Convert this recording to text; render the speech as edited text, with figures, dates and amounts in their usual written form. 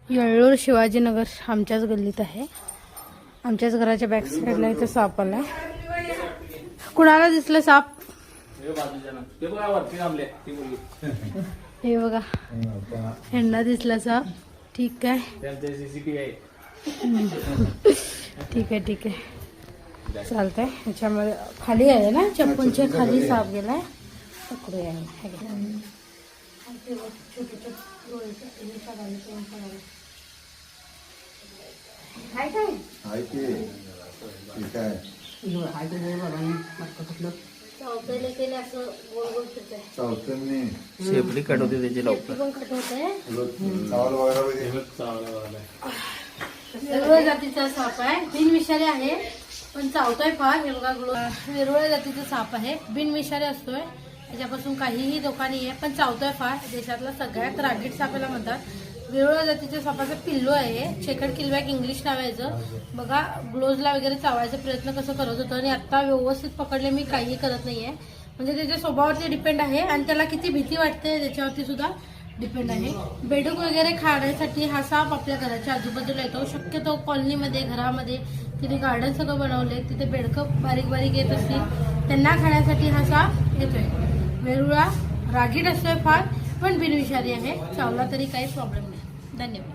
येळ्ळूर शिवाजीनगर आमच्याच गल्लीत आहे. आमच्याच घराच्या बॅक साईडला इथं साप आलाय. कुणाला दिसलं साप? हे बघा, ह्यांना दिसला साप. ठीक आहे, ठीक आहे, ठीक आहे, चालतंय. ह्याच्यामध्ये खाली आहे ना, चप्पलच्या खाली साप गेलाय. पकडूया. हाय काय? हाय की ठीक आहे. चौथ्याला केले असं गोल गोल फिरतंय. चौथ्यांनी शेपडी कट होते त्याची लवकर. पण कट होतंय. चावल वगैरे वेरुळ जातीचा साप आहे. बिनविषारी आहे पण चावतोय फार. हे बघा, वेरुळ जातीचा साप आहे, बिनविषारी असतोय. त्याच्यापासून काहीही धोका नाही आहे, पण चावतोय फार. देशातला सगळ्यात रागीट सापाला म्हणतात. वेरुळ जातीच्या सापाचं पिल्लू आहे. चेकड किलबॅक इंग्लिश नाव आहे याचं. बघा, ग्लोव्हजला वगैरे चावायचा प्रयत्न कसं करत होतं आणि आता व्यवस्थित पकडले. मी काही करत नाहीये. म्हणजे त्याच्या स्वभावावरती डिपेंड आहे आणि त्याला किती भीती वाटते त्याच्यावरती सुद्धा डिपेंड आहे. बेडूक वगैरे खाण्यासाठी हा साप आपल्या घराच्या आजूबाजूला येतो. शक्यतो कॉलनीमध्ये, घरामध्ये तिथे गार्डन सगळं बनवले, तिथे बेडकं बारीक बारीक येत असतील, त्यांना खाण्यासाठी हा साप येतोय. वेरुळा रागीट असतोय फार, पण बिनविषारी आहे. चावला तरी काही प्रॉब्लेम नाही. धन्यवाद.